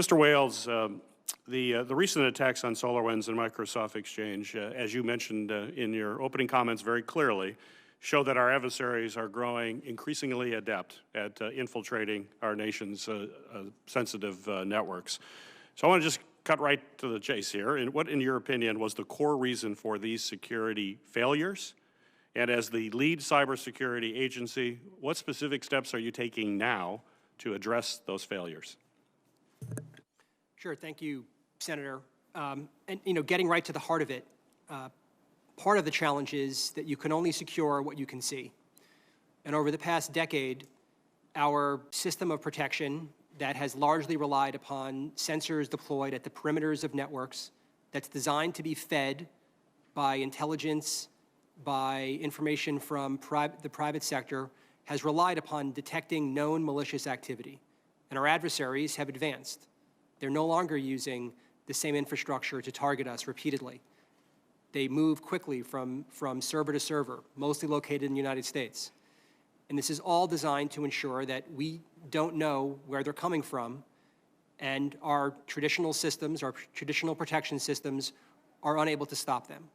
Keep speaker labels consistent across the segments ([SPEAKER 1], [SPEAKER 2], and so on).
[SPEAKER 1] Mr. Wales, the recent attacks on SolarWinds and Microsoft Exchange, as you mentioned in your opening comments very clearly, show that our adversaries are growing increasingly adept at infiltrating our nation's sensitive networks. So I want to just cut right to the chase here. And what, in your opinion, was the core reason for these security failures? And as the lead cybersecurity agency, what specific steps are you taking now to address those failures?
[SPEAKER 2] Sure, thank you, Senator. Getting right to the heart of it, part of the challenge is that you can only secure what you can see. And over the past decade, our system of protection that has largely relied upon sensors deployed at the perimeters of networks, that's designed to be fed by intelligence, by information from the private sector, has relied upon detecting known malicious activity. And our adversaries have advanced. They're no longer using the same infrastructure to target us repeatedly. They move quickly from server to server, mostly located in the United States. And this is all designed to ensure that we don't know where they're coming from, and our traditional systems, our traditional protection systems, are unable to stop them.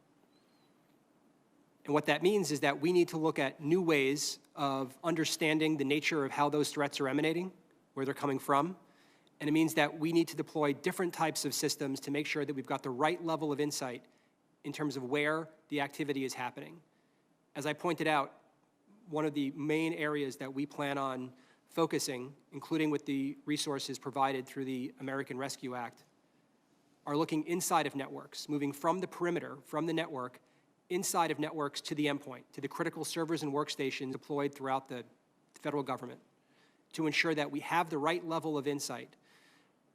[SPEAKER 2] And what that means is that we need to look at new ways of understanding the nature of how those threats are emanating, where they're coming from. And it means that we need to deploy different types of systems to make sure that we've got the right level of insight in terms of where the activity is happening. As I pointed out, one of the main areas that we plan on focusing, including with the resources provided through the American Rescue Act, are looking inside of networks, moving from the perimeter, from the network, inside of networks to the endpoint, to the critical servers and workstations deployed throughout the federal government, to ensure that we have the right level of insight.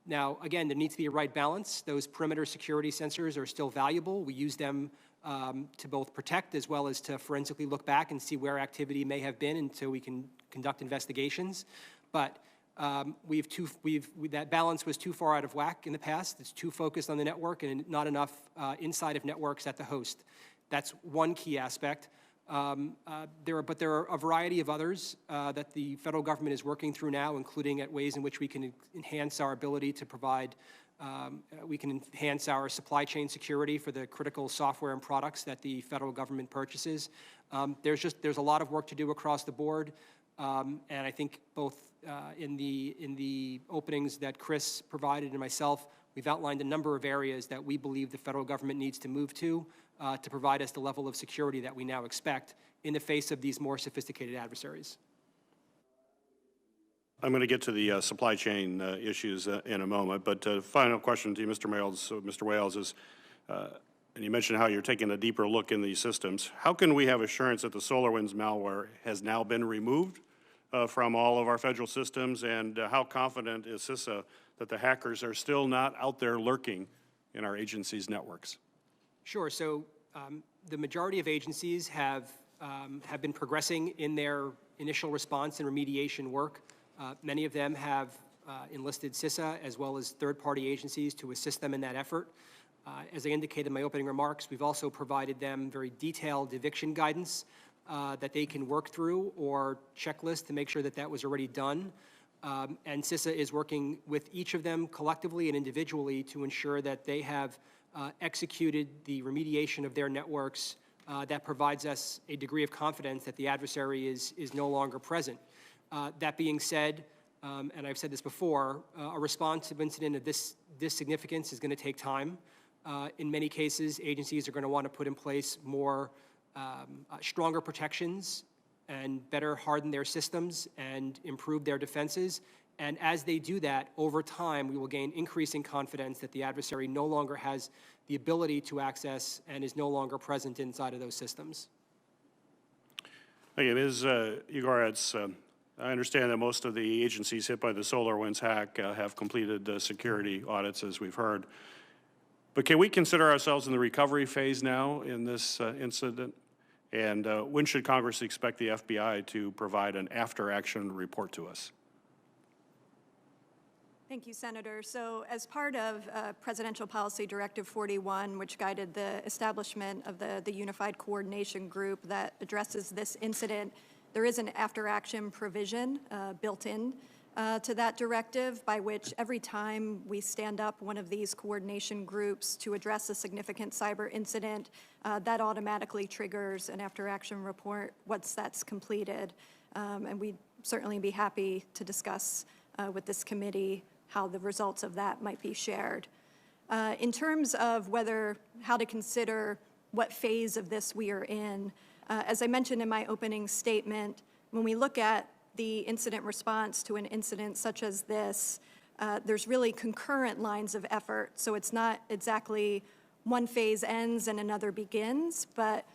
[SPEAKER 2] Now, again, there needs to be a right balance. Those perimeter security sensors are still valuable. We use them to both protect as well as to forensically look back and see where activity may have been until we can conduct investigations. But that balance was too far out of whack in the past. It's too focused on the network and not enough inside of networks at the host. That's one key aspect. But there are a variety of others that the federal government is working through now, including at ways in which we can enhance our ability to provide, we can enhance our supply chain security for the critical software and products that the federal government purchases. There's a lot of work to do across the board, and I think both in the openings that Chris provided and myself, we've outlined a number of areas that we believe the federal government needs to move to provide us the level of security that we now expect in the face of these more sophisticated adversaries.
[SPEAKER 1] I'm going to get to the supply chain issues in a moment, but final question to you, Mr. Wales, is, and you mentioned how you're taking a deeper look in these systems. How can we have assurance that the SolarWinds malware has now been removed from all of our federal systems, and how confident is CISA that the hackers are still not out there lurking in our agencies' networks?
[SPEAKER 2] Sure. So the majority of agencies have been progressing in their initial response and remediation work. Many of them have enlisted CISA as well as third-party agencies to assist them in that effort. As I indicated in my opening remarks, we've also provided them very detailed eviction guidance that they can work through, or checklists to make sure that that was already done. And CISA is working with each of them collectively and individually to ensure that they have executed the remediation of their networks that provides us a degree of confidence that the adversary is no longer present. That being said, and I've said this before, a responsive incident of this significance is going to take time. In many cases, agencies are going to want to put in place more stronger protections and better harden their systems and improve their defenses. And as they do that, over time, we will gain increasing confidence that the adversary no longer has the ability to access and is no longer present inside of those systems.
[SPEAKER 1] Again, Igor, I understand that most of the agencies hit by the SolarWinds hack have completed security audits, as we've heard. But can we consider ourselves in the recovery phase now in this incident? And when should Congress expect the FBI to provide an after-action report to us?
[SPEAKER 3] Thank you, Senator. So as part of Presidential Policy Directive 41, which guided the establishment of the Unified Coordination Group that addresses this incident, there is an after-action provision built in to that directive, by which every time we stand up one of these coordination groups to address a significant cyber incident, that automatically triggers an after-action report once that's completed. And we'd certainly be happy to discuss with this committee how the results of that might be shared. In terms of how to consider what phase of this we are in, as I mentioned in my opening statement, when we look at the incident response to an incident such as this, there's really concurrent lines of effort. So it's not exactly one phase ends and another begins, but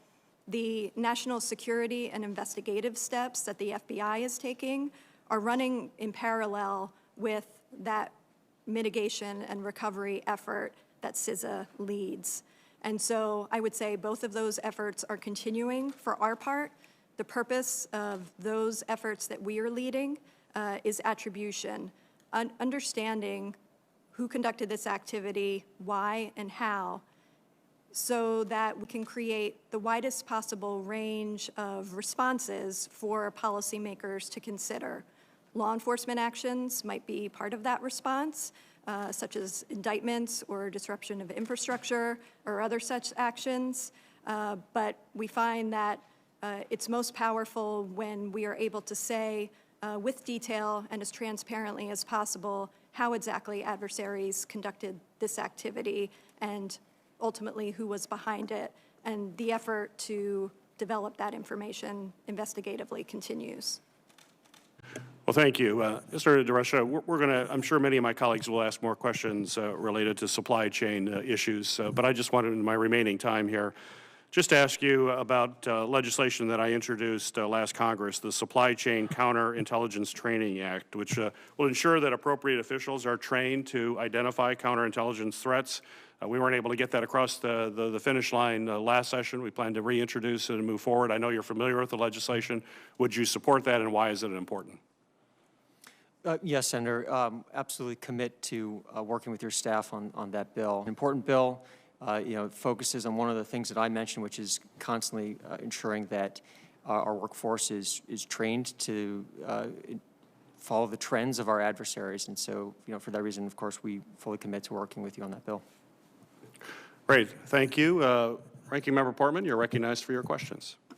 [SPEAKER 3] the national security and investigative steps that the FBI is taking are running in parallel with that mitigation and recovery effort that CISA leads. And so I would say both of those efforts are continuing for our part. The purpose of those efforts that we are leading is attribution, understanding who conducted this activity, why, and how, so that we can create the widest possible range of responses for policymakers to consider. Law enforcement actions might be part of that response, such as indictments or disruption of infrastructure or other such actions. But we find that it's most powerful when we are able to say with detail and as transparently as possible how exactly adversaries conducted this activity and ultimately who was behind it. And the effort to develop that information investigatively continues.
[SPEAKER 1] Well, thank you. Mr. DeRusha, we're going to, I'm sure many of my colleagues will ask more questions related to supply chain issues, but I just wanted in my remaining time here just to ask you about legislation that I introduced last Congress, the Supply Chain Counterintelligence Training Act, which will ensure that appropriate officials are trained to identify counterintelligence threats. We weren't able to get that across the finish line last session. We plan to reintroduce it and move forward. I know you're familiar with the legislation. Would you support that, and why is it important?
[SPEAKER 4] Yes, Senator. Absolutely commit to working with your staff on that bill. An important bill. It focuses on one of the things that I mentioned, which is constantly ensuring that our workforce is trained to follow the trends of our adversaries. And so, for that reason, of course, we fully commit to working with you on that bill.
[SPEAKER 1] Great. Thank you. Ranking Member Portman, you're recognized for your questions.